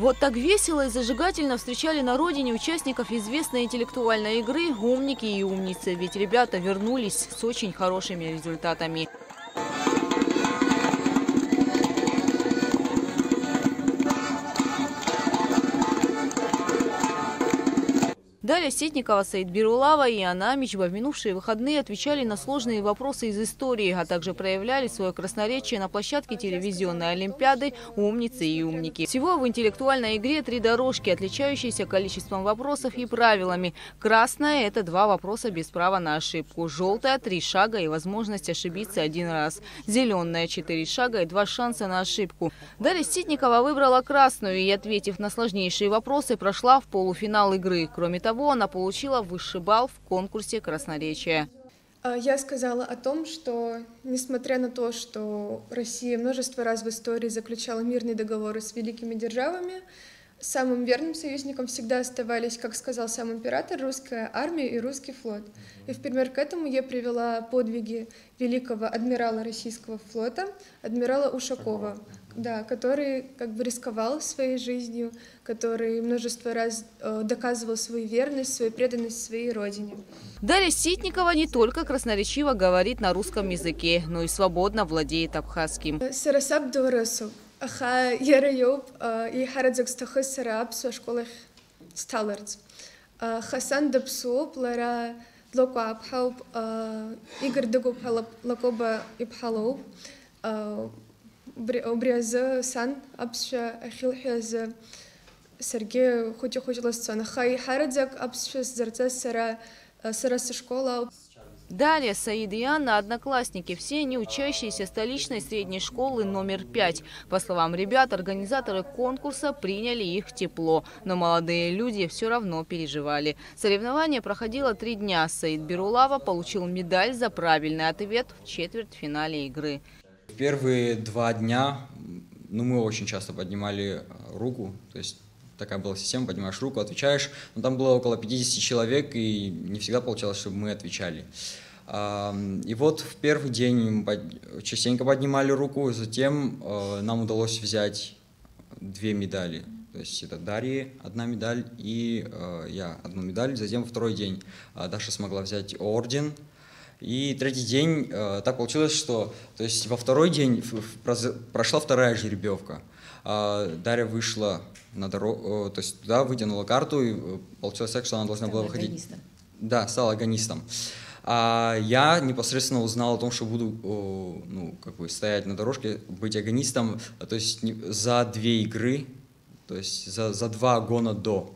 Вот так весело и зажигательно встречали на родине участников известной интеллектуальной игры «Умники и умницы». Ведь ребята вернулись с очень хорошими результатами. Дарья Ситникова, Саид Бирулава и Анна Амичева в минувшие выходные отвечали на сложные вопросы из истории, а также проявляли свое красноречие на площадке телевизионной олимпиады «Умницы и умники». Всего в интеллектуальной игре 3 дорожки, отличающиеся количеством вопросов и правилами. Красная – это 2 вопроса без права на ошибку. Желтая – 3 шага и возможность ошибиться 1 раз. Зеленая – 4 шага и 2 шанса на ошибку. Дарья Ситникова выбрала красную и, ответив на сложнейшие вопросы, прошла в полуфинал игры. Кроме того, она получила высший балл в конкурсе красноречия. Я сказала о том, что, несмотря на то, что Россия множество раз в истории заключала мирные договоры с великими державами, самым верным союзником всегда оставались, как сказал сам император, русская армия и русский флот. И в пример к этому я привела подвиги великого адмирала российского флота, адмирала Ушакова, да, который как бы рисковал своей жизнью, который множество раз доказывал свою верность, свою преданность своей родине. Дарья Ситникова не только красноречиво говорит на русском языке, но и свободно владеет абхазским. Аха ярайоп и харадзак стахыс сара апсуа школах сталарц. Хасан дапсуоп лара лока абхауп игр дагоп лакоба ипхалоп. Обряза сан апсша ахилхяза Сергей хоть-хоть-ласцона. Хай харадзак апсша зарца сара школа. Далее Саид и Анна – одноклассники, все они учащиеся столичной средней школы номер 5. По словам ребят, организаторы конкурса приняли их тепло, но молодые люди все равно переживали. Соревнование проходило 3 дня. Саид Бирулава получил медаль за правильный ответ в четвертьфинале игры. В первые 2 дня мы очень часто поднимали руку, то есть такая была система, поднимаешь руку, отвечаешь, но там было около 50 человек, и не всегда получалось, чтобы мы отвечали. И вот в первый день мы частенько поднимали руку, затем нам удалось взять 2 медали. То есть это Дарье 1 медаль и я 1 медаль. Затем второй день Даша смогла взять орден. И 3-й день так получилось, что то есть во второй день прошла 2-я жеребьевка. Дарья вышла на дорогу, то есть туда вытянула карту, и получилось так, что она должна была выходить. Агонистом. Да, стала агонистом. А я непосредственно узнал о том, что буду стоять на дорожке, быть агонистом, то есть за 2 игры, то есть за 2 гона до.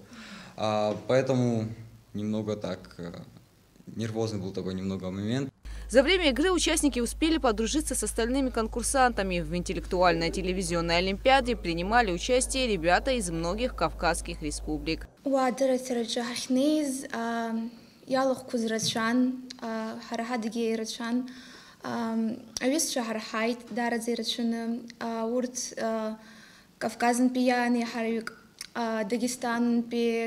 Поэтому немного так нервозный был такой немного момент. За время игры участники успели подружиться с остальными конкурсантами. В интеллектуальной телевизионной олимпиаде принимали участие ребята из многих кавказских республик. Дагестан,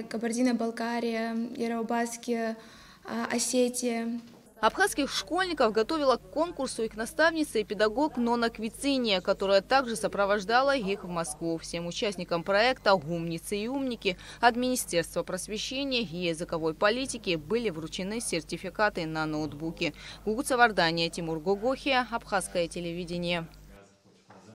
Кабардино-Балкария, Яроубаске, Осетия. Абхазских школьников готовила к конкурсу их наставница и педагог Нона Квициния, которая также сопровождала их в Москву. Всем участникам проекта «Умницы и умники» от Министерства просвещения и языковой политики были вручены сертификаты на ноутбуки. Гугуца Вардания, Тимур Гогохия, Абхазское телевидение.